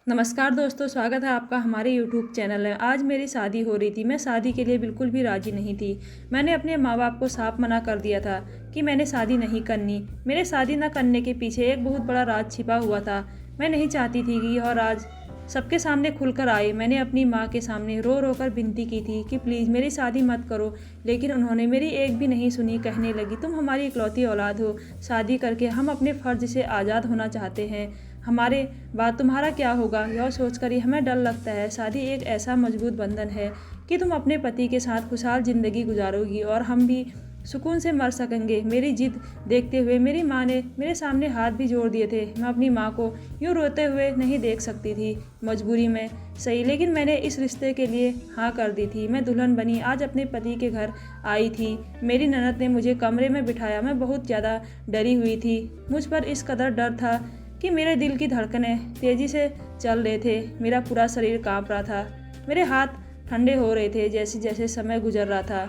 नमस्कार दोस्तों, स्वागत है आपका हमारे YouTube चैनल में। आज मेरी शादी हो रही थी। मैं शादी के लिए बिल्कुल भी राज़ी नहीं थी। मैंने अपने माँ बाप को साफ मना कर दिया था कि मैंने शादी नहीं करनी। मेरे शादी न करने के पीछे एक बहुत बड़ा राज छिपा हुआ था। मैं नहीं चाहती थी कि यह राज सबके सामने खुलकर आए। मैंने अपनी माँ के सामने रो रो कर विनती की थी कि प्लीज़ मेरी शादी मत करो, लेकिन उन्होंने मेरी एक भी नहीं सुनी। कहने लगी, तुम हमारी इकलौती औलाद हो, शादी करके हम अपने फ़र्ज से आज़ाद होना चाहते हैं। हमारे बाद तुम्हारा क्या होगा, यह सोचकर ही हमें डर लगता है। शादी एक ऐसा मजबूत बंधन है कि तुम अपने पति के साथ खुशहाल ज़िंदगी गुजारोगी और हम भी सुकून से मर सकेंगे। मेरी जिद देखते हुए मेरी माँ ने मेरे सामने हाथ भी जोड़ दिए थे। मैं अपनी माँ को यूँ रोते हुए नहीं देख सकती थी। मजबूरी में सही, लेकिन मैंने इस रिश्ते के लिए हाँ कर दी थी। मैं दुल्हन बनी आज अपने पति के घर आई थी। मेरी ननद ने मुझे कमरे में बिठाया। मैं बहुत ज़्यादा डरी हुई थी। मुझ पर इस कदर डर था कि मेरे दिल की धड़कनें तेज़ी से चल रहे थे। मेरा पूरा शरीर काँप रहा था। मेरे हाथ ठंडे हो रहे थे जैसे जैसे समय गुजर रहा था।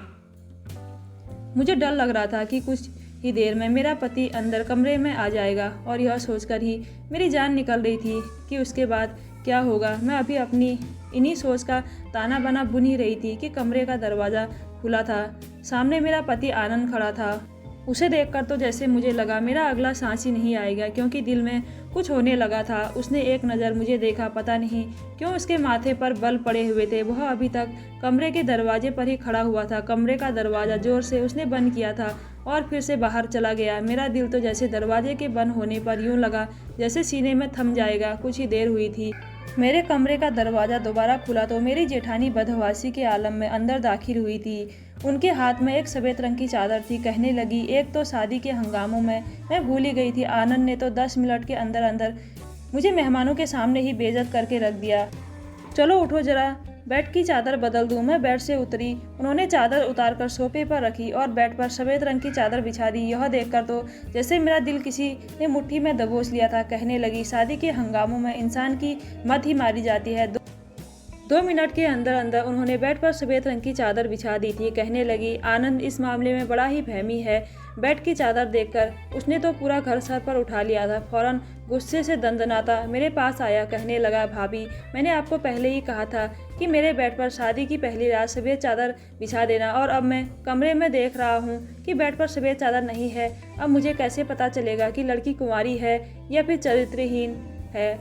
मुझे डर लग रहा था कि कुछ ही देर में मेरा पति अंदर कमरे में आ जाएगा, और यह सोचकर ही मेरी जान निकल रही थी कि उसके बाद क्या होगा। मैं अभी अपनी इन्हीं सोच का ताना बाना बुन ही रही थी कि कमरे का दरवाज़ा खुला था। सामने मेरा पति आनंद खड़ा था। उसे देखकर तो जैसे मुझे लगा मेरा अगला सांस ही नहीं आएगा, क्योंकि दिल में कुछ होने लगा था। उसने एक नज़र मुझे देखा। पता नहीं क्यों उसके माथे पर बल पड़े हुए थे। वह अभी तक कमरे के दरवाजे पर ही खड़ा हुआ था। कमरे का दरवाज़ा जोर से उसने बंद किया था और फिर से बाहर चला गया। मेरा दिल तो जैसे दरवाजे के बंद होने पर यूँ लगा जैसे सीने में थम जाएगा। कुछ ही देर हुई थी, मेरे कमरे का दरवाज़ा दोबारा खुला तो मेरी जेठानी बदहवासी के आलम में अंदर दाखिल हुई थी। उनके हाथ में एक सफ़ेद रंग की चादर थी। कहने लगी, एक तो शादी के हंगामों में मैं भूल ही गई थी। आनंद ने तो 10 मिनट के अंदर अंदर मुझे मेहमानों के सामने ही बेइज्जत करके रख दिया। चलो उठो जरा, बेड की चादर बदल दूं। मैं बेड से उतरी। उन्होंने चादर उतारकर सोफे पर रखी और बेड पर सफ़ेद रंग की चादर बिछा दी। यह देखकर तो जैसे मेरा दिल किसी ने मुट्ठी में दबोच लिया था। कहने लगी, शादी के हंगामों में इंसान की मत ही मारी जाती है। 2 मिनट के अंदर अंदर उन्होंने बेड पर सफ़ेद रंग की चादर बिछा दी थी। कहने लगी, आनंद इस मामले में बड़ा ही फहमी है। बेड की चादर देखकर उसने तो पूरा घर सर पर उठा लिया था। फौरन गुस्से से दंदनाता मेरे पास आया। कहने लगा, भाभी, मैंने आपको पहले ही कहा था कि मेरे बेड पर शादी की पहली रात सफ़ेद चादर बिछा देना, और अब मैं कमरे में देख रहा हूँ कि बेड पर सफ़ेद चादर नहीं है। अब मुझे कैसे पता चलेगा कि लड़की कुंवारी है या फिर चरित्रहीन है।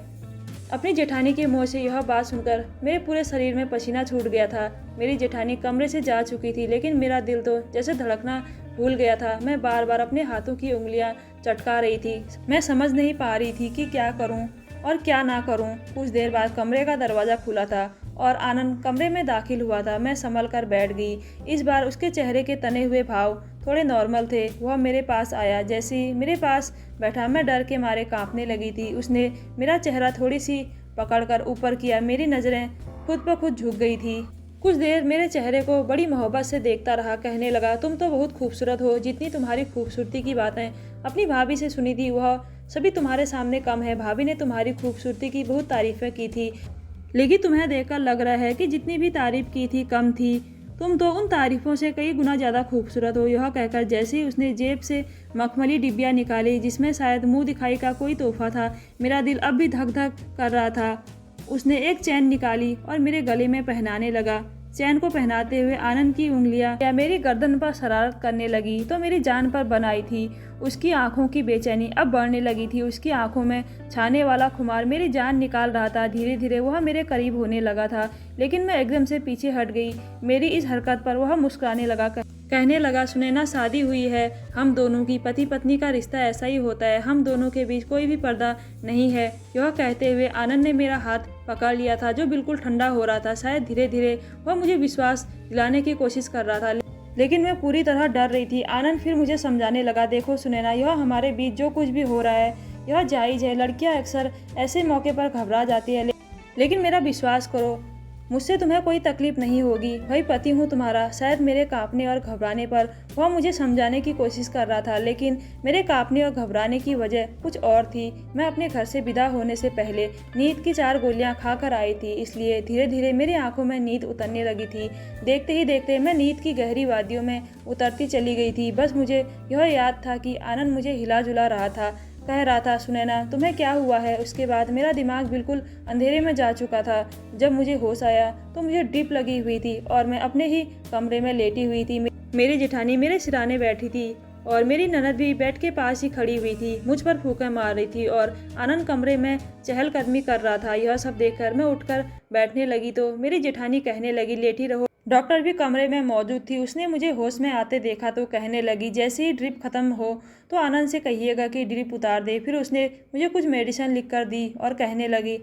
अपनी जेठानी के मुंह से यह बात सुनकर मेरे पूरे शरीर में पसीना छूट गया था। मेरी जेठानी कमरे से जा चुकी थी, लेकिन मेरा दिल तो जैसे धड़कना भूल गया था। मैं बार बार अपने हाथों की उंगलियां चटका रही थी। मैं समझ नहीं पा रही थी कि क्या करूं और क्या ना करूं। कुछ देर बाद कमरे का दरवाज़ा खुला था और आनंद कमरे में दाखिल हुआ था। मैं संभल कर बैठ गई। इस बार उसके चेहरे के तने हुए भाव थोड़े नॉर्मल थे। वह मेरे पास आया। जैसे ही मेरे पास बैठा, मैं डर के मारे कांपने लगी थी। उसने मेरा चेहरा थोड़ी सी पकड़कर ऊपर किया। मेरी नज़रें खुद ब खुद झुक गई थी। कुछ देर मेरे चेहरे को बड़ी मोहब्बत से देखता रहा। कहने लगा, तुम तो बहुत खूबसूरत हो। जितनी तुम्हारी खूबसूरती की बातें अपनी भाभी से सुनी थी, वह सभी तुम्हारे सामने कम है। भाभी ने तुम्हारी खूबसूरती की बहुत तारीफ़ें की थी, लेकिन तुम्हें देखकर लग रहा है कि जितनी भी तारीफ़ की थी कम थी। तुम तो उन तारीफ़ों से कई गुना ज़्यादा खूबसूरत हो। यह कहकर जैसे ही उसने जेब से मखमली डिब्बियाँ निकाली, जिसमें शायद मुंह दिखाई का कोई तोहफा था, मेरा दिल अब भी धक धक कर रहा था। उसने एक चैन निकाली और मेरे गले में पहनाने लगा। चैन को पहनाते हुए आनंद की उंगलियां या मेरी गर्दन पर शरारत करने लगी तो मेरी जान पर बन आई थी। उसकी आंखों की बेचैनी अब बढ़ने लगी थी। उसकी आंखों में छाने वाला खुमार मेरी जान निकाल रहा था। धीरे धीरे वह मेरे करीब होने लगा था, लेकिन मैं एकदम से पीछे हट गई। मेरी इस हरकत पर वह मुस्कुराने लगा। कहने लगा, सुनैना, शादी हुई है हम दोनों की। पति पत्नी का रिश्ता ऐसा ही होता है। हम दोनों के बीच कोई भी पर्दा नहीं है। यह कहते हुए आनंद ने मेरा हाथ पकड़ लिया था, जो बिल्कुल ठंडा हो रहा था। शायद धीरे धीरे वह मुझे विश्वास दिलाने की कोशिश कर रहा था, लेकिन मैं पूरी तरह डर रही थी। आनंद फिर मुझे समझाने लगा, देखो सुनैना, यह हमारे बीच जो कुछ भी हो रहा है यह जायज़ है। लड़कियां अक्सर ऐसे मौके पर घबरा जाती है, लेकिन मेरा विश्वास करो, मुझसे तुम्हें कोई तकलीफ नहीं होगी। भाई पति हूँ तुम्हारा। शायद मेरे कांपने और घबराने पर वह मुझे समझाने की कोशिश कर रहा था, लेकिन मेरे कांपने और घबराने की वजह कुछ और थी। मैं अपने घर से विदा होने से पहले नींद की 4 गोलियां खाकर आई थी, इसलिए धीरे धीरे मेरी आंखों में नींद उतरने लगी थी। देखते ही देखते मैं नींद की गहरी वादियों में उतरती चली गई थी। बस मुझे यह याद था कि आनंद मुझे हिला जुला रहा था। कह रहा था, सुनैना तुम्हें क्या हुआ है। उसके बाद मेरा दिमाग बिल्कुल अंधेरे में जा चुका था। जब मुझे होश आया तो मुझे ड्रिप लगी हुई थी और मैं अपने ही कमरे में लेटी हुई थी। मेरी जेठानी मेरे सिराने बैठी थी और मेरी ननद भी बेड के पास ही खड़ी हुई थी, मुझ पर फूंके मार रही थी और आनंद कमरे में चहलकदमी कर रहा था। यह सब देखकर मैं उठकर बैठने लगी तो मेरी जेठानी कहने लगी, लेटी रहो। डॉक्टर भी कमरे में मौजूद थी। उसने मुझे होश में आते देखा तो कहने लगी, जैसे ही ड्रिप खत्म हो तो आनंद से कहिएगा कि ड्रिप उतार दे। फिर उसने मुझे कुछ मेडिसिन लिख कर दी और कहने लगी,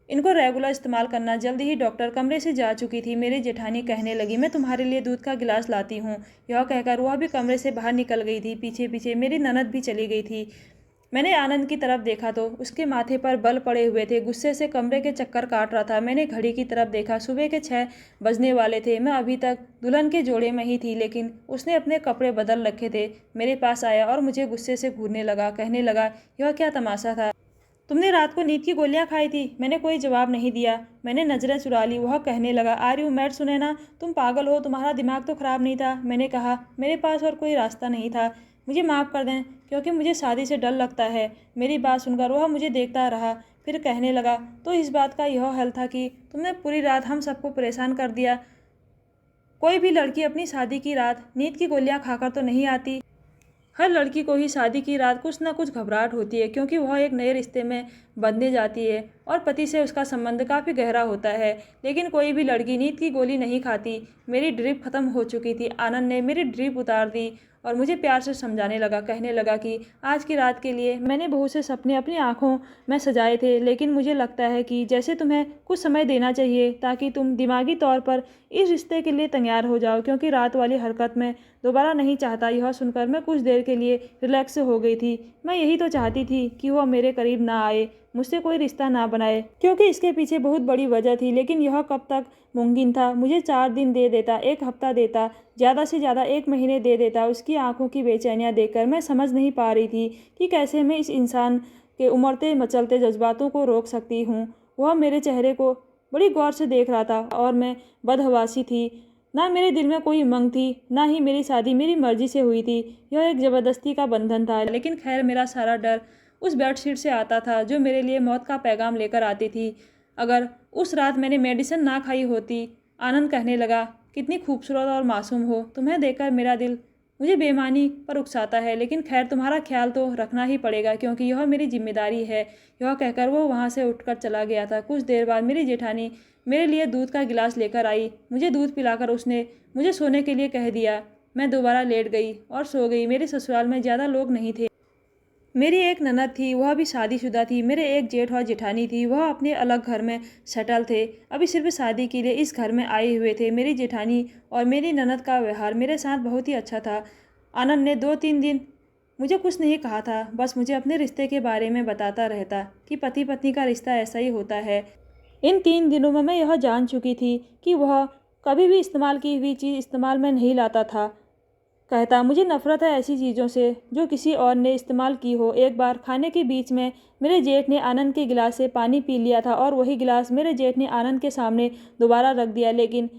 इनको रेगुलर इस्तेमाल करना। जल्दी ही डॉक्टर कमरे से जा चुकी थी। मेरी जेठानी कहने लगी, मैं तुम्हारे लिए दूध का गिलास लाती हूँ। यह कहकर वह भी कमरे से बाहर निकल गई थी। पीछे पीछे मेरी ननद भी चली गई थी। मैंने आनंद की तरफ देखा तो उसके माथे पर बल पड़े हुए थे। गुस्से से कमरे के चक्कर काट रहा था। मैंने घड़ी की तरफ देखा, सुबह के 6 बजने वाले थे। मैं अभी तक दुल्हन के जोड़े में ही थी, लेकिन उसने अपने कपड़े बदल रखे थे। मेरे पास आया और मुझे गुस्से से घूरने लगा। कहने लगा, यह क्या तमाशा था, तुमने रात को नींद की गोलियां खाई थी। मैंने कोई जवाब नहीं दिया। मैंने नजरें चुरा ली। वह कहने लगा, आर यू मैड सुनैना, तुम पागल हो, तुम्हारा दिमाग तो खराब नहीं था। मैंने कहा, मेरे पास और कोई रास्ता नहीं था, मुझे माफ़ कर दें, क्योंकि मुझे शादी से डर लगता है। मेरी बात सुनकर वह मुझे देखता रहा। फिर कहने लगा, तो इस बात का यह हल था कि तुमने पूरी रात हम सबको परेशान कर दिया। कोई भी लड़की अपनी शादी की रात नींद की गोलियां खाकर तो नहीं आती। हर लड़की को ही शादी की रात कुछ ना कुछ घबराहट होती है, क्योंकि वह एक नए रिश्ते में बंधने जाती है और पति से उसका संबंध काफ़ी गहरा होता है। लेकिन कोई भी लड़की नींद की गोली नहीं खाती। मेरी ड्रिप खत्म हो चुकी थी। आनंद ने मेरी ड्रिप उतार दी और मुझे प्यार से समझाने लगा। कहने लगा कि आज की रात के लिए मैंने बहुत से सपने अपनी आंखों में सजाए थे, लेकिन मुझे लगता है कि जैसे तुम्हें कुछ समय देना चाहिए ताकि तुम दिमागी तौर पर इस रिश्ते के लिए तैयार हो जाओ, क्योंकि रात वाली हरकत में दोबारा नहीं चाहता। यह सुनकर मैं कुछ देर के लिए रिलैक्स हो गई थी। मैं यही तो चाहती थी कि वह मेरे करीब ना आए, मुझसे कोई रिश्ता ना बनाए, क्योंकि इसके पीछे बहुत बड़ी वजह थी। लेकिन यह कब तक मुमकिन था। मुझे 4 दिन दे देता, 1 हफ्ता देता, ज़्यादा से ज़्यादा 1 महीने दे देता। उसकी आंखों की बेचैनियाँ देखकर मैं समझ नहीं पा रही थी कि कैसे मैं इस इंसान के उमड़ते मचलते जज्बातों को रोक सकती हूँ। वह मेरे चेहरे को बड़ी गौर से देख रहा था और मैं बदहवासी थी। ना मेरे दिल में कोई उमंग थी, ना ही मेरी शादी मेरी मर्जी से हुई थी। यह एक ज़बरदस्ती का बंधन था। लेकिन खैर, मेरा सारा डर उस बेडशीट से आता था जो मेरे लिए मौत का पैगाम लेकर आती थी। अगर उस रात मैंने मेडिसिन ना खाई होती। आनंद कहने लगा, कितनी खूबसूरत और मासूम हो, तुम्हें देखकर मेरा दिल मुझे बेईमानी पर उकसाता है। लेकिन खैर, तुम्हारा ख्याल तो रखना ही पड़ेगा, क्योंकि यह मेरी जिम्मेदारी है। यह कहकर वो वहाँ से उठकर चला गया था। कुछ देर बाद मेरी जेठानी मेरे लिए दूध का गिलास लेकर आई। मुझे दूध पिलाकर उसने मुझे सोने के लिए कह दिया। मैं दोबारा लेट गई और सो गई। मेरे ससुराल में ज़्यादा लोग नहीं थे। मेरी एक ननद थी, वह भी शादीशुदा थी। मेरे एक जेठ और जेठानी थी, वह अपने अलग घर में सेटल थे, अभी सिर्फ शादी के लिए इस घर में आए हुए थे। मेरी जेठानी और मेरी ननद का व्यवहार मेरे साथ बहुत ही अच्छा था। आनंद ने 2-3 दिन मुझे कुछ नहीं कहा था, बस मुझे अपने रिश्ते के बारे में बताता रहता कि पति पत्नी का रिश्ता ऐसा ही होता है। इन 3 दिनों में मैं यह जान चुकी थी कि वह कभी भी इस्तेमाल की हुई चीज़ इस्तेमाल में नहीं लाता था। कहता, मुझे नफ़रत है ऐसी चीज़ों से जो किसी और ने इस्तेमाल की हो। एक बार खाने के बीच में मेरे जेठ ने आनंद के गिलास से पानी पी लिया था और वही गिलास मेरे जेठ ने आनंद के सामने दोबारा रख दिया। लेकिन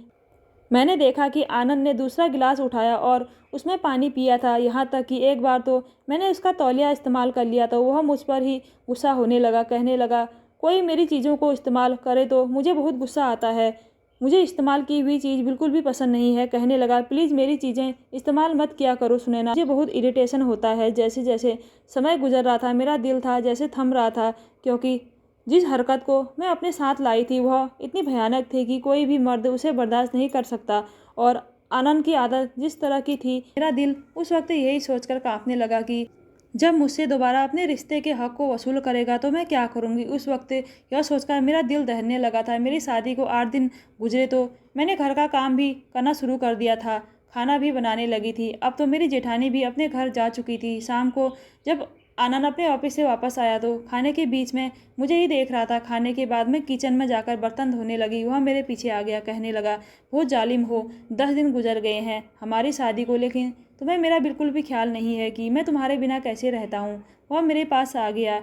मैंने देखा कि आनंद ने दूसरा गिलास उठाया और उसमें पानी पिया था। यहाँ तक कि एक बार तो मैंने उसका तौलिया इस्तेमाल कर लिया तो वह मुझ पर ही गुस्सा होने लगा। कहने लगा, कोई मेरी चीज़ों को इस्तेमाल करे तो मुझे बहुत गुस्सा आता है, मुझे इस्तेमाल की हुई चीज़ बिल्कुल भी पसंद नहीं है। कहने लगा, प्लीज़ मेरी चीज़ें इस्तेमाल मत किया करो सुनैना, मुझे बहुत इरिटेशन होता है। जैसे जैसे समय गुजर रहा था मेरा दिल था जैसे थम रहा था, क्योंकि जिस हरकत को मैं अपने साथ लाई थी वह इतनी भयानक थी कि कोई भी मर्द उसे बर्दाश्त नहीं कर सकता। और आनंद की आदत जिस तरह की थी, मेरा दिल उस वक्त यही सोचकर कांपने लगा कि जब मुझसे दोबारा अपने रिश्ते के हक को वसूल करेगा तो मैं क्या करूँगी। उस वक्त यह सोचकर मेरा दिल दहलने लगा था। मेरी शादी को 8 दिन गुजरे तो मैंने घर का काम भी करना शुरू कर दिया था, खाना भी बनाने लगी थी। अब तो मेरी जेठानी भी अपने घर जा चुकी थी। शाम को जब आनंद अपने ऑफिस से वापस आया तो खाने के बीच में मुझे ही देख रहा था। खाने के बाद मैं किचन में जाकर बर्तन धोने लगी। वह मेरे पीछे आ गया। कहने लगा, बहुत जालिम हो, 10 दिन गुजर गए हैं हमारी शादी को, लेकिन तुम्हें मेरा बिल्कुल भी ख्याल नहीं है कि मैं तुम्हारे बिना कैसे रहता हूँ। वह मेरे पास आ गया,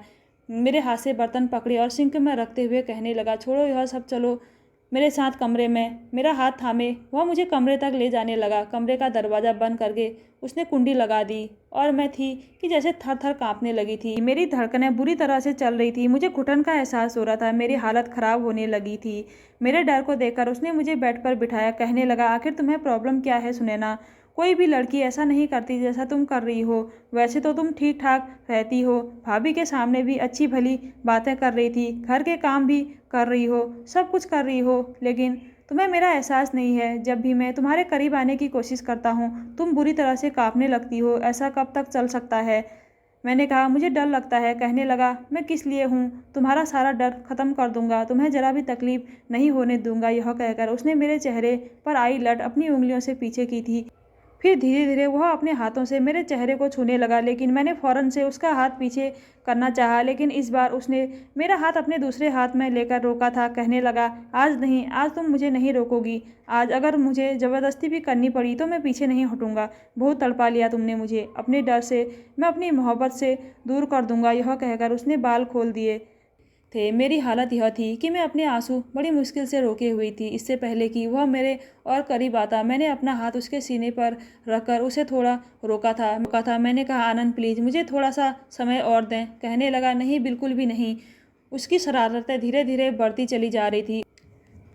मेरे हाथ से बर्तन पकड़े और सिंक में रखते हुए कहने लगा, छोड़ो यह सब, चलो मेरे साथ कमरे में मेरा हाथ थामे वह मुझे कमरे तक ले जाने लगा। कमरे का दरवाज़ा बंद करके उसने कुंडी लगा दी और मैं थी कि जैसे थर थर काँपने लगी थी। मेरी धड़कनें बुरी तरह से चल रही थी। मुझे घुटन का एहसास हो रहा था। मेरी हालत ख़राब होने लगी थी। मेरे डर को देखकर उसने मुझे बेड पर बिठाया। कहने लगा, आखिर तुम्हें प्रॉब्लम क्या है सुनैना? कोई भी लड़की ऐसा नहीं करती जैसा तुम कर रही हो। वैसे तो तुम ठीक ठाक रहती हो, भाभी के सामने भी अच्छी भली बातें कर रही थी, घर के काम भी कर रही हो, सब कुछ कर रही हो, लेकिन तुम्हें मेरा एहसास नहीं है। जब भी मैं तुम्हारे करीब आने की कोशिश करता हूँ तुम बुरी तरह से कांपने लगती हो। ऐसा कब तक चल सकता है? मैंने कहा, मुझे डर लगता है। कहने लगा, मैं किस लिए हूँ? तुम्हारा सारा डर खत्म कर दूंगा, तुम्हें जरा भी तकलीफ नहीं होने दूंगा। यह कहकर उसने मेरे चेहरे पर आई लट अपनी उंगलियों से पीछे की थी। फिर धीरे धीरे वह अपने हाथों से मेरे चेहरे को छूने लगा, लेकिन मैंने फ़ौरन से उसका हाथ पीछे करना चाहा, लेकिन इस बार उसने मेरा हाथ अपने दूसरे हाथ में लेकर रोका था। कहने लगा, आज नहीं, आज तुम मुझे नहीं रोकोगी। आज अगर मुझे ज़बरदस्ती भी करनी पड़ी तो मैं पीछे नहीं हटूंगा। बहुत तड़पा लिया तुमने मुझे। अपने डर से मैं अपनी मोहब्बत से दूर कर दूंगा। यह कहकर उसने बाल खोल दिए थे। मेरी हालत यह थी कि मैं अपने आंसू बड़ी मुश्किल से रोके हुई थी। इससे पहले कि वह मेरे और करीब आता, मैंने अपना हाथ उसके सीने पर रखकर उसे थोड़ा रोका था। मैंने कहा, आनंद प्लीज़ मुझे थोड़ा सा समय और दें। कहने लगा, नहीं, बिल्कुल भी नहीं। उसकी शरारतें धीरे धीरे बढ़ती चली जा रही थी।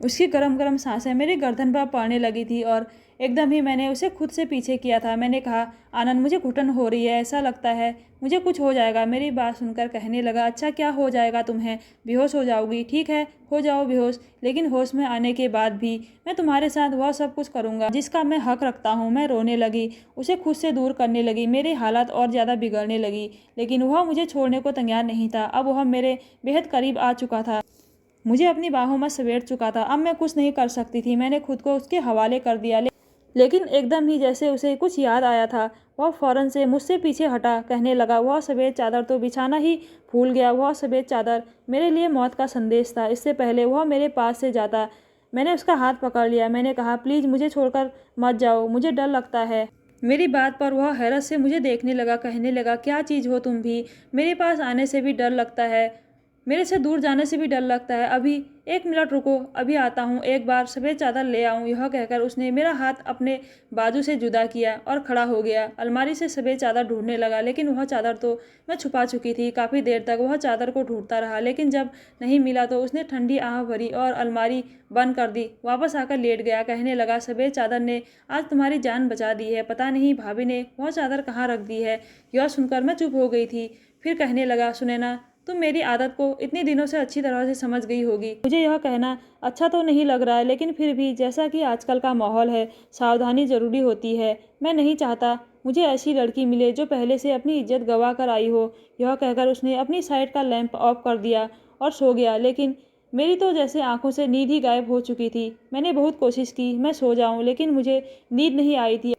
उसकी गरम गरम सांसें मेरी गर्दन पर पड़ने लगी थी और एकदम ही मैंने उसे खुद से पीछे किया था। मैंने कहा, आनंद मुझे घुटन हो रही है, ऐसा लगता है मुझे कुछ हो जाएगा। मेरी बात सुनकर कहने लगा, अच्छा क्या हो जाएगा तुम्हें? बेहोश हो जाओगी। ठीक है, हो जाओ बेहोश, लेकिन होश में आने के बाद भी मैं तुम्हारे साथ वह सब कुछ करूँगा जिसका मैं हक रखता हूँ। मैं रोने लगी, उसे खुद से दूर करने लगी। मेरी हालत और ज़्यादा बिगड़ने लगी, लेकिन वह मुझे छोड़ने को तैयार नहीं था। अब वह मेरे बेहद करीब आ चुका था, मुझे अपनी बाहों में समेट चुका था। अब मैं कुछ नहीं कर सकती थी। मैंने खुद को उसके हवाले कर दिया, लेकिन एकदम ही जैसे उसे कुछ याद आया था, वह फौरन से मुझसे पीछे हटा। कहने लगा, वह सफ़ेद चादर तो बिछाना ही भूल गया। वह सफ़ेद चादर मेरे लिए मौत का संदेश था। इससे पहले वह मेरे पास से जाता, मैंने उसका हाथ पकड़ लिया। मैंने कहा, प्लीज़ मुझे छोड़कर मत जाओ, मुझे डर लगता है। मेरी बात पर वह हैरत से मुझे देखने लगा। कहने लगा, क्या चीज़ हो तुम भी? मेरे पास आने से भी डर लगता है, मेरे से दूर जाने से भी डर लगता है। अभी 1 मिनट रुको, अभी आता हूँ, एक बार सफ़ेद चादर ले आऊँ। यह कहकर उसने मेरा हाथ अपने बाजू से जुदा किया और खड़ा हो गया। अलमारी से सफ़ेद चादर ढूंढने लगा, लेकिन वह चादर तो मैं छुपा चुकी थी। काफ़ी देर तक वह चादर को ढूंढता रहा, लेकिन जब नहीं मिला तो उसने ठंडी आह भरी और अलमारी बंद कर दी। वापस आकर लेट गया। कहने लगा, सफ़ेद चादर ने आज तुम्हारी जान बचा दी है। पता नहीं भाभी ने वह चादर कहाँ रख दी है। यह सुनकर मैं चुप हो गई थी। फिर कहने लगा, सुनैना, तुम मेरी आदत को इतने दिनों से अच्छी तरह से समझ गई होगी। मुझे यह कहना अच्छा तो नहीं लग रहा है, लेकिन फिर भी जैसा कि आजकल का माहौल है, सावधानी ज़रूरी होती है। मैं नहीं चाहता मुझे ऐसी लड़की मिले जो पहले से अपनी इज्जत गंवा कर आई हो। यह कहकर उसने अपनी साइड का लैंप ऑफ कर दिया और सो गया। लेकिन मेरी तो जैसे आंखों से नींद ही गायब हो चुकी थी। मैंने बहुत कोशिश की मैं सो जाऊं, लेकिन मुझे नींद नहीं आई थी।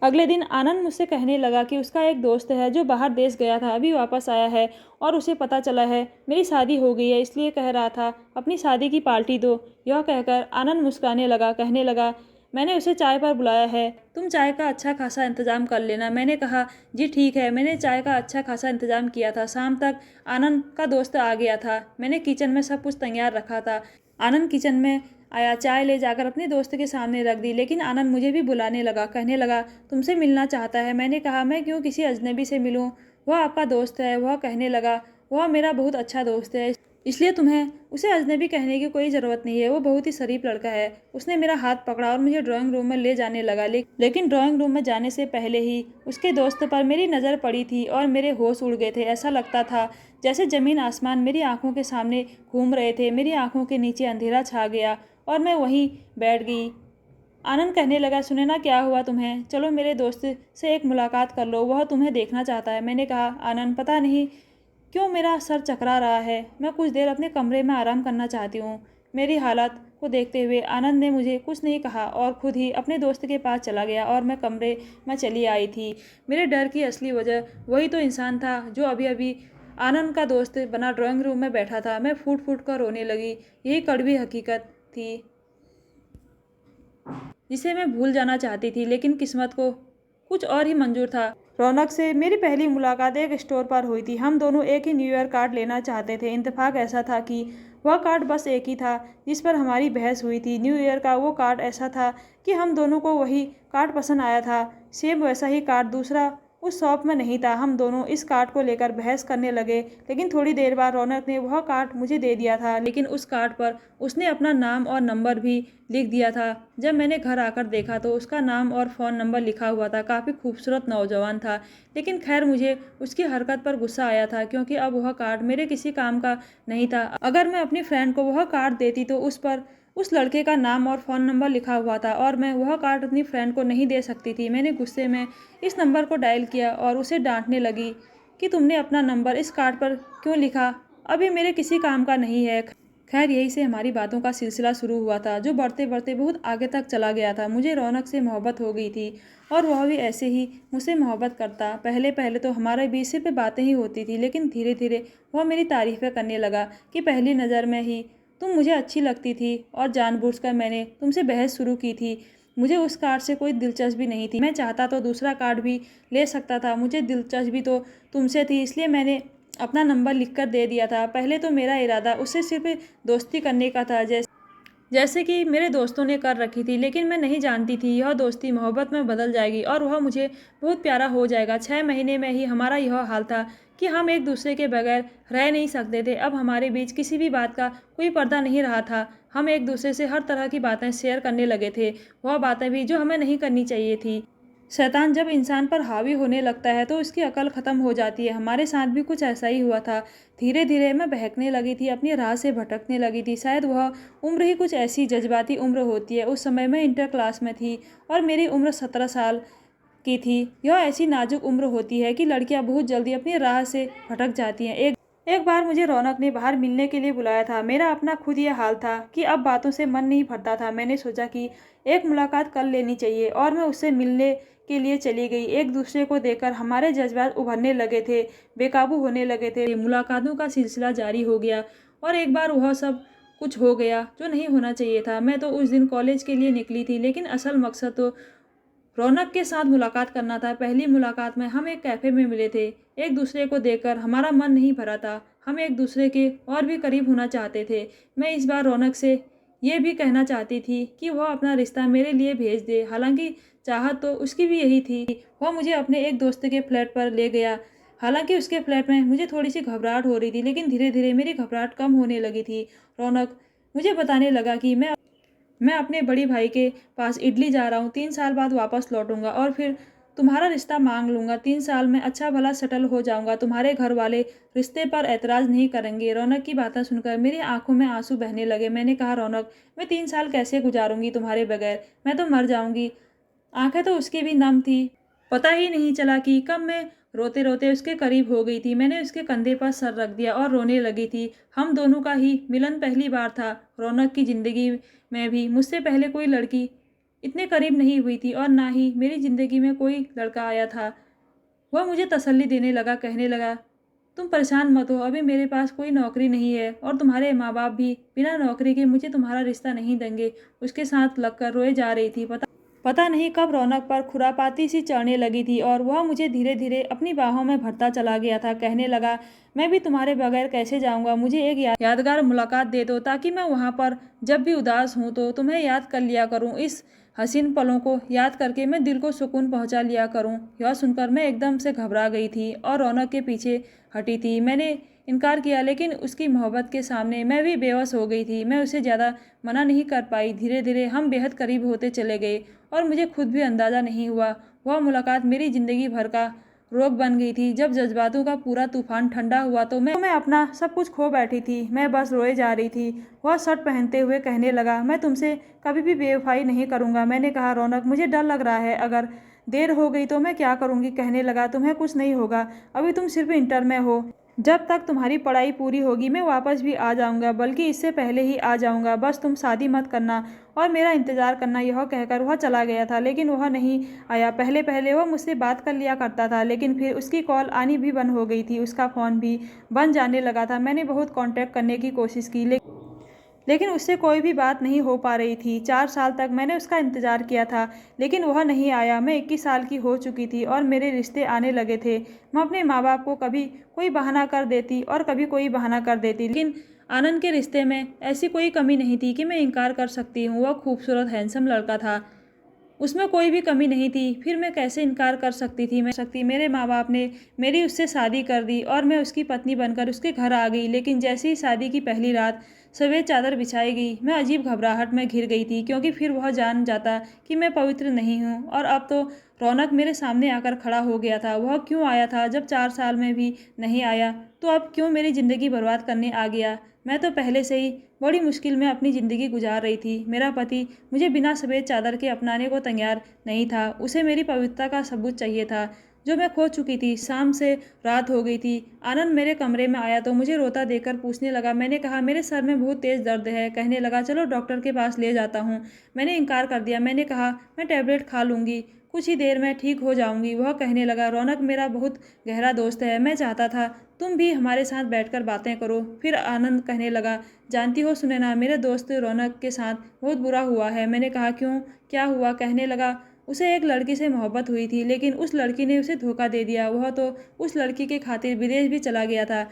अगले दिन आनंद मुझसे कहने लगा कि उसका एक दोस्त है जो बाहर देश गया था, अभी वापस आया है और उसे पता चला है मेरी शादी हो गई है, इसलिए कह रहा था अपनी शादी की पार्टी दो। यह कहकर आनंद मुस्कुराने लगा। कहने लगा, मैंने उसे चाय पर बुलाया है, तुम चाय का अच्छा खासा इंतज़ाम कर लेना। मैंने कहा, जी ठीक है। मैंने चाय का अच्छा खासा इंतज़ाम किया था। शाम तक आनंद का दोस्त आ गया था। मैंने किचन में सब कुछ तैयार रखा था। आनंद किचन में आया, चाय ले जाकर अपने दोस्त के सामने रख दी, लेकिन आनंद मुझे भी बुलाने लगा। कहने लगा, तुमसे मिलना चाहता है। मैंने कहा, मैं क्यों किसी अजनबी से मिलूं? वह आपका दोस्त है। वह कहने लगा, वह मेरा बहुत अच्छा दोस्त है, इसलिए तुम्हें उसे अजनबी कहने की कोई ज़रूरत नहीं है। वो बहुत ही शरीफ लड़का है। उसने मेरा हाथ पकड़ा और मुझे ड्राइंग रूम में ले जाने लगा, लेकिन ड्राइंग रूम में जाने से पहले ही उसके दोस्त पर मेरी नज़र पड़ी थी और मेरे होश उड़ गए थे। ऐसा लगता था जैसे ज़मीन आसमान मेरी आंखों के सामने घूम रहे थे। मेरी आंखों के नीचे अंधेरा छा गया और मैं वहीं बैठ गई। आनंद कहने लगा, सुनैना, क्या हुआ तुम्हें? चलो मेरे दोस्त से एक मुलाकात कर लो, वह तुम्हें देखना चाहता है। मैंने कहा, आनंद, पता नहीं क्यों मेरा सर चकरा रहा है। मैं कुछ देर अपने कमरे में आराम करना चाहती हूँ। मेरी हालत को देखते हुए आनंद ने मुझे कुछ नहीं कहा और खुद ही अपने दोस्त के पास चला गया और मैं कमरे में चली आई थी। मेरे डर की असली वजह वही तो इंसान था जो अभी अभी आनंद का दोस्त बना ड्राइंग रूम में बैठा था। मैं फूट फूट कर रोने लगी। यही कड़वी हकीकत थी जिसे मैं भूल जाना चाहती थी, लेकिन किस्मत को कुछ और ही मंजूर था। रौनक से मेरी पहली मुलाकात एक स्टोर पर हुई थी। हम दोनों एक ही न्यू ईयर कार्ड लेना चाहते थे। इत्तेफाक ऐसा था कि वह कार्ड बस एक ही था जिस पर हमारी बहस हुई थी। न्यू ईयर का वो कार्ड ऐसा था कि हम दोनों को वही कार्ड पसंद आया था। सेम वैसा ही कार्ड दूसरा उस शॉप में नहीं था। हम दोनों इस कार्ड को लेकर बहस करने लगे, लेकिन थोड़ी देर बाद रौनक ने वह कार्ड मुझे दे दिया था। लेकिन उस कार्ड पर उसने अपना नाम और नंबर भी लिख दिया था। जब मैंने घर आकर देखा तो उसका नाम और फ़ोन नंबर लिखा हुआ था। काफ़ी खूबसूरत नौजवान था, लेकिन खैर मुझे उसकी हरकत पर गुस्सा आया था, क्योंकि अब वह कार्ड मेरे किसी काम का नहीं था। अगर मैं अपनी फ्रेंड को वह कार्ड देती तो उस पर उस लड़के का नाम और फ़ोन नंबर लिखा हुआ था, और मैं वह कार्ड अपनी फ्रेंड को नहीं दे सकती थी। मैंने गुस्से में इस नंबर को डायल किया और उसे डांटने लगी कि तुमने अपना नंबर इस कार्ड पर क्यों लिखा, अभी मेरे किसी काम का नहीं है। खैर यहीं से हमारी बातों का सिलसिला शुरू हुआ था, जो बढ़ते बढ़ते बहुत आगे तक चला गया था। मुझे रौनक से मोहब्बत हो गई थी और वह भी ऐसे ही मुझसे मोहब्बत करता। पहले पहले तो हमारे बीच सिर्फ बातें ही होती थी, लेकिन धीरे धीरे वह मेरी तारीफ़ें करने लगा कि पहली नज़र में ही तुम मुझे अच्छी लगती थी और जानबूझकर मैंने तुमसे बहस शुरू की थी। मुझे उस कार्ड से कोई दिलचस्पी नहीं थी। मैं चाहता तो दूसरा कार्ड भी ले सकता था। मुझे दिलचस्पी तो तुमसे थी, इसलिए मैंने अपना नंबर लिखकर दे दिया था। पहले तो मेरा इरादा उससे सिर्फ दोस्ती करने का था, जैसे कि मेरे दोस्तों ने कर रखी थी, लेकिन मैं नहीं जानती थी यह दोस्ती मोहब्बत में बदल जाएगी और वह मुझे बहुत प्यारा हो जाएगा। 6 महीने में ही हमारा यह हाल था कि हम एक दूसरे के बगैर रह नहीं सकते थे। अब हमारे बीच किसी भी बात का कोई पर्दा नहीं रहा था। हम एक दूसरे से हर तरह की बातें शेयर करने लगे थे, वह बातें भी जो हमें नहीं करनी चाहिए थी। शैतान जब इंसान पर हावी होने लगता है तो उसकी अकल ख़त्म हो जाती है। हमारे साथ भी कुछ ऐसा ही हुआ था। धीरे धीरे मैं बहकने लगी थी, अपनी राह से भटकने लगी थी। शायद वह उम्र ही कुछ ऐसी जज्बाती उम्र होती है। उस समय मैं इंटर क्लास में थी और मेरी उम्र 17 साल की थी। यह ऐसी नाजुक उम्र होती है कि लड़कियां बहुत जल्दी अपनी राह से भटक जाती हैं। एक बार मुझे रौनक ने बाहर मिलने के लिए बुलाया था। मेरा अपना खुद यह हाल था कि अब बातों से मन नहीं भरता था। मैंने सोचा कि एक मुलाकात कर लेनी चाहिए और मैं उससे मिलने के लिए चली गई। एक दूसरे को देखकर हमारे जज्बात उभरने लगे थे, बेकाबू होने लगे थे। मुलाकातों का सिलसिला जारी हो गया और एक बार वह सब कुछ हो गया जो नहीं होना चाहिए था। मैं तो उस दिन कॉलेज के लिए निकली थी, लेकिन असल मकसद तो रौनक के साथ मुलाकात करना था। पहली मुलाकात में हम एक कैफ़े में मिले थे। एक दूसरे को देखकर हमारा मन नहीं भरा था। हम एक दूसरे के और भी करीब होना चाहते थे। मैं इस बार रौनक से ये भी कहना चाहती थी कि वह अपना रिश्ता मेरे लिए भेज दे। हालांकि चाहत तो उसकी भी यही थी। वह मुझे अपने एक दोस्त के फ्लैट पर ले गया। हालांकि उसके फ्लैट में मुझे थोड़ी सी घबराहट हो रही थी, लेकिन धीरे धीरे मेरी घबराहट कम होने लगी थी। रौनक मुझे बताने लगा कि मैं अपने बड़ी भाई के पास इटली जा रहा हूँ। 3 साल बाद वापस लौटूंगा और फिर तुम्हारा रिश्ता मांग लूँगा। 3 साल में अच्छा भला सेटल हो जाऊँगा। तुम्हारे घर वाले रिश्ते पर एतराज़ नहीं करेंगे। रौनक की बातें सुनकर मेरी आंखों में आंसू बहने लगे। मैंने कहा, रौनक, मैं 3 साल कैसे गुजारूंगी तुम्हारे बगैर? मैं तो मर जाऊँगी। आंखें तो उसकी भी नम थी। पता ही नहीं चला कि कब मैं रोते रोते उसके करीब हो गई थी। मैंने उसके कंधे पर सर रख दिया और रोने लगी थी। हम दोनों का ही मिलन पहली बार था। रौनक की ज़िंदगी में भी मुझसे पहले कोई लड़की इतने करीब नहीं हुई थी और ना ही मेरी ज़िंदगी में कोई लड़का आया था। वह मुझे तसल्ली देने लगा, कहने लगा, तुम परेशान मत हो, अभी मेरे पास कोई नौकरी नहीं है और तुम्हारे माँ बाप भी बिना नौकरी के मुझे तुम्हारा रिश्ता नहीं देंगे। उसके साथ लगकर रोए जा रही थी। पता नहीं कब रौनक पर खुरापाती सी चढ़ने लगी थी और वह मुझे धीरे धीरे अपनी बाहों में भरता चला गया था। कहने लगा, मैं भी तुम्हारे बगैर कैसे जाऊंगा? मुझे एक यादगार मुलाकात दे दो ताकि मैं वहां पर जब भी उदास हूं तो तुम्हें याद कर लिया करूं। इस हसीन पलों को याद करके मैं दिल को सुकून पहुंचा लिया करूं। यह सुनकर मैं एकदम से घबरा गई थी और रौनक के पीछे हटी थी। मैंने इनकार किया, लेकिन उसकी मोहब्बत के सामने मैं भी बेबस हो गई थी। मैं उसे ज़्यादा मना नहीं कर पाई। धीरे धीरे हम बेहद करीब होते चले गए और मुझे खुद भी अंदाज़ा नहीं हुआ वह मुलाकात मेरी ज़िंदगी भर का रोग बन गई थी। जब जज्बातों का पूरा तूफान ठंडा हुआ तो मैं अपना सब कुछ खो बैठी थी। मैं बस रोए जा रही थी। वह शर्ट पहनते हुए कहने लगा, मैं तुमसे कभी भी बेवफाई नहीं करूँगा। मैंने कहा, रौनक, मुझे डर लग रहा है, अगर देर हो गई तो मैं क्या करूँगी? कहने लगा, तुम्हें कुछ नहीं होगा, अभी तुम सिर्फ इंटर में हो। जब तक तुम्हारी पढ़ाई पूरी होगी मैं वापस भी आ जाऊंगा, बल्कि इससे पहले ही आ जाऊंगा। बस तुम शादी मत करना और मेरा इंतज़ार करना। यह कहकर वह चला गया था, लेकिन वह नहीं आया। पहले पहले वह मुझसे बात कर लिया करता था, लेकिन फिर उसकी कॉल आनी भी बंद हो गई थी। उसका फ़ोन भी बंद जाने लगा था। मैंने बहुत कांटेक्ट करने की कोशिश की, लेकिन उससे कोई भी बात नहीं हो पा रही थी। 4 साल तक मैंने उसका इंतज़ार किया था, लेकिन वह नहीं आया। मैं 21 साल की हो चुकी थी और मेरे रिश्ते आने लगे थे। मैं अपने माँ-बाप को कभी कोई बहाना कर देती और कभी कोई बहाना कर देती, लेकिन आनंद के रिश्ते में ऐसी कोई कमी नहीं थी कि मैं इनकार कर सकती हूँ। वह खूबसूरत हैंडसम लड़का था, उसमें कोई भी कमी नहीं थी। फिर मैं कैसे इनकार कर सकती थी? मेरे माँ-बाप ने मेरी उससे शादी कर दी और मैं उसकी पत्नी बनकर उसके घर आ गई। लेकिन जैसे ही शादी की पहली रात सफ़ेद चादर बिछाई गई, मैं अजीब घबराहट में घिर गई थी, क्योंकि फिर वह जान जाता कि मैं पवित्र नहीं हूँ। और अब तो रौनक मेरे सामने आकर खड़ा हो गया था। वह क्यों आया था जब 4 साल में भी नहीं आया? तो अब क्यों मेरी ज़िंदगी बर्बाद करने आ गया? मैं तो पहले से ही बड़ी मुश्किल में अपनी ज़िंदगी गुजार रही थी। मेरा पति मुझे बिना सफ़ेद चादर के अपनाने को तैयार नहीं था। उसे मेरी पवित्रता का सबूत चाहिए था, जो मैं खो चुकी थी। शाम से रात हो गई थी। आनंद मेरे कमरे में आया तो मुझे रोता देखकर पूछने लगा। मैंने कहा, मेरे सर में बहुत तेज़ दर्द है। कहने लगा, चलो डॉक्टर के पास ले जाता हूँ। मैंने इनकार कर दिया। मैंने कहा, मैं टैबलेट खा लूँगी, कुछ ही देर में ठीक हो जाऊँगी। वह कहने लगा, रौनक मेरा बहुत गहरा दोस्त है। मैं चाहता था तुम भी हमारे साथ बैठकर बातें करो। फिर आनंद कहने लगा, जानती हो सुनैना, मेरे दोस्त रौनक के साथ बहुत बुरा हुआ है। मैंने कहा, क्यों, क्या हुआ? कहने लगा, उसे एक लड़की से मोहब्बत हुई थी, लेकिन उस लड़की ने उसे धोखा दे दिया। वह तो उस लड़की के खातिर विदेश भी चला गया था,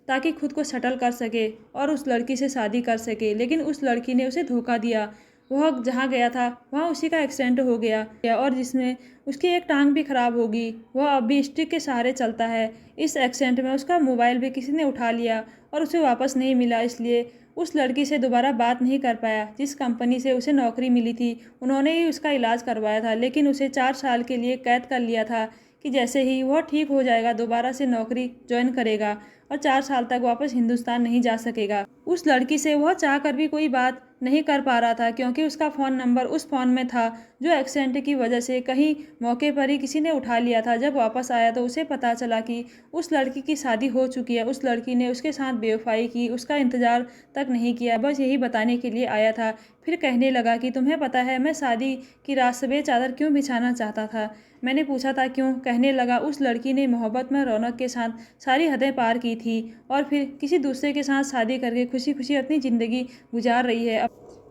ताकि खुद को सेटल कर सके और उस लड़की से शादी कर सके। लेकिन उस लड़की ने उसे धोखा दिया। वह जहाँ गया था वहाँ उसी का एक्सीडेंट हो गया और जिसमें उसकी एक टांग भी खराब होगी। वह अब भी स्टिक के सहारे चलता है। इस एक्सीडेंट में उसका मोबाइल भी किसी ने उठा लिया और उसे वापस नहीं मिला, इसलिए उस लड़की से दोबारा बात नहीं कर पाया। जिस कंपनी से उसे नौकरी मिली थी, उन्होंने ही उसका इलाज करवाया था, लेकिन उसे 4 साल के लिए कैद कर लिया था कि जैसे ही वह ठीक हो जाएगा दोबारा से नौकरी ज्वाइन करेगा और 4 साल तक वापस हिंदुस्तान नहीं जा सकेगा। उस लड़की से वह चाहकर भी कोई बात नहीं कर पा रहा था, क्योंकि उसका फ़ोन नंबर उस फ़ोन में था जो एक्सीडेंट की वजह से कहीं मौके पर ही किसी ने उठा लिया था। जब वापस आया तो उसे पता चला कि उस लड़की की शादी हो चुकी है। उस लड़की ने उसके साथ बेवफाई की, उसका इंतज़ार तक नहीं किया, बस यही बताने के लिए आया था। फिर कहने लगा कि तुम्हें पता है मैं शादी की रात सफ़ेद चादर क्यों बिछाना चाहता था? मैंने पूछा था क्यों? कहने लगा, उस लड़की ने मोहब्बत में रौनक के साथ सारी हदें पार की थी और फिर किसी दूसरे के साथ शादी करके खुशी खुशी अपनी ज़िंदगी गुजार रही है,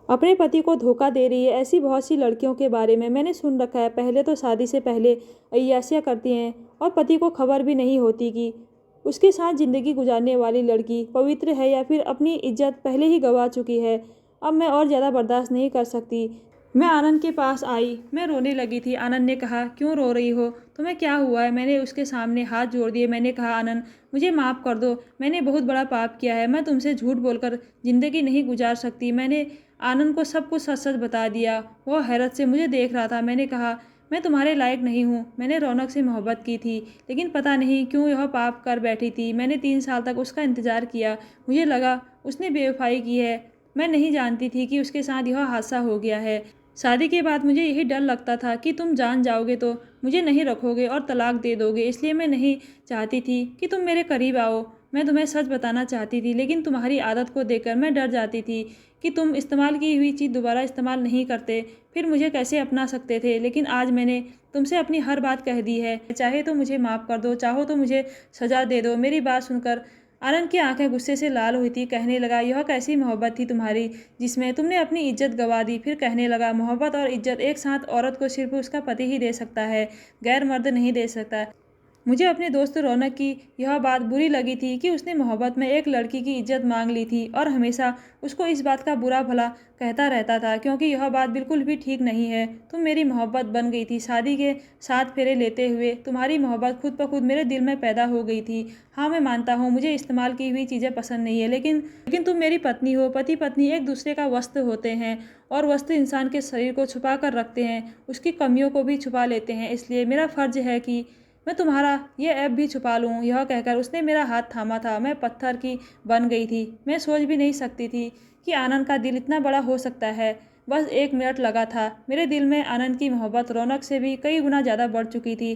अपने पति को धोखा दे रही है। ऐसी बहुत सी लड़कियों के बारे में मैंने सुन रखा है। पहले तो शादी से पहले अय्याशियाँ करती हैं और पति को खबर भी नहीं होती कि उसके साथ ज़िंदगी गुजारने वाली लड़की पवित्र है या फिर अपनी इज्जत पहले ही गंवा चुकी है। अब मैं और ज़्यादा बर्दाश्त नहीं कर सकती। मैं आनंद के पास आई। मैं रोने लगी थी। आनंद ने कहा, क्यों रो रही हो? तुम्हें क्या हुआ है? मैंने उसके सामने हाथ जोड़ दिए। मैंने कहा, आनंद मुझे माफ़ कर दो। मैंने बहुत बड़ा पाप किया है। मैं तुमसे झूठ बोलकर ज़िंदगी नहीं गुजार सकती। मैंने आनंद को सब कुछ सच सच बता दिया। वह हैरत से मुझे देख रहा था। मैंने कहा, मैं तुम्हारे लायक नहीं हूँ। मैंने रौनक से मोहब्बत की थी, लेकिन पता नहीं क्यों यह पाप कर बैठी थी। मैंने 3 साल तक उसका इंतज़ार किया। मुझे लगा उसने बेवफाई की है। मैं नहीं जानती थी कि उसके साथ यह हादसा हो गया है। शादी के बाद मुझे यही डर लगता था कि तुम जान जाओगे तो मुझे नहीं रखोगे और तलाक दे दोगे, इसलिए मैं नहीं चाहती थी कि तुम मेरे करीब आओ। मैं तुम्हें सच बताना चाहती थी, लेकिन तुम्हारी आदत को देखकर मैं डर जाती थी कि तुम इस्तेमाल की हुई चीज़ दोबारा इस्तेमाल नहीं करते, फिर मुझे कैसे अपना सकते थे। लेकिन आज मैंने तुमसे अपनी हर बात कह दी है। चाहे तो मुझे माफ़ कर दो, चाहो तो मुझे सज़ा दे दो। मेरी बात सुनकर आनंद की आंखें गुस्से से लाल हुई थी। कहने लगा, यह कैसी मोहब्बत थी तुम्हारी जिसमें तुमने अपनी इज्जत गंवा दी? फिर कहने लगा, मोहब्बत और इज्जत एक साथ औरत को सिर्फ उसका पति ही दे सकता है, गैर मर्द नहीं दे सकता। मुझे अपने दोस्त रौनक की यह बात बुरी लगी थी कि उसने मोहब्बत में एक लड़की की इज्जत मांग ली थी और हमेशा उसको इस बात का बुरा भला कहता रहता था, क्योंकि यह बात बिल्कुल भी ठीक नहीं है। तुम मेरी मोहब्बत बन गई थी। शादी के 7 फेरे लेते हुए तुम्हारी मोहब्बत खुद ब खुद मेरे दिल में पैदा हो गई थी। हाँ, मैं मानता हूँ मुझे इस्तेमाल की हुई चीज़ें पसंद नहीं है, लेकिन तुम मेरी पत्नी हो। पति पत्नी एक दूसरे का वस्त्र होते हैं और वस्त्र इंसान के शरीर को छुपा कर रखते हैं, उसकी कमियों को भी छुपा लेते हैं। इसलिए मेरा फ़र्ज है कि मैं तुम्हारा ये ऐप भी छुपा लूँ। यह कहकर उसने मेरा हाथ थामा था। मैं पत्थर की बन गई थी। मैं सोच भी नहीं सकती थी कि आनंद का दिल इतना बड़ा हो सकता है। बस 1 मिनट लगा था। मेरे दिल में आनंद की मोहब्बत रौनक से भी कई गुना ज़्यादा बढ़ चुकी थी।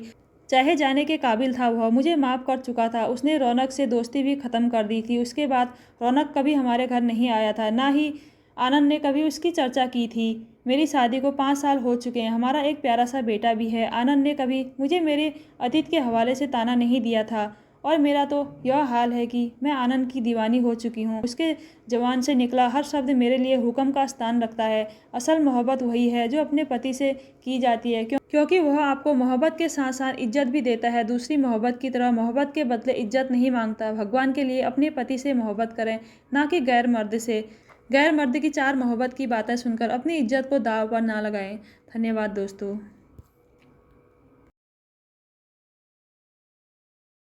चाहे जाने के काबिल था वह, मुझे माफ़ कर चुका था। उसने रौनक से दोस्ती भी ख़त्म कर दी थी। उसके बाद रौनक कभी हमारे घर नहीं आया था, ना ही आनंद ने कभी उसकी चर्चा की थी। मेरी शादी को 5 साल हो चुके हैं। हमारा एक प्यारा सा बेटा भी है। आनंद ने कभी मुझे मेरे अतीत के हवाले से ताना नहीं दिया था और मेरा तो यह हाल है कि मैं आनंद की दीवानी हो चुकी हूँ। उसके ज़बान से निकला हर शब्द मेरे लिए हुक्म का स्थान रखता है। असल मोहब्बत वही है जो अपने पति से की जाती है, क्योंकि वह आपको मोहब्बत के साथ साथ इज्जत भी देता है। दूसरी मोहब्बत की तरह मोहब्बत के बदले इज्जत नहीं मांगता। भगवान के लिए अपने पति से मोहब्बत करें, ना कि गैर मर्द से। गैर मर्द की चार मोहब्बत की बातें सुनकर अपनी इज्जत को दांव पर ना लगाएं। धन्यवाद दोस्तों।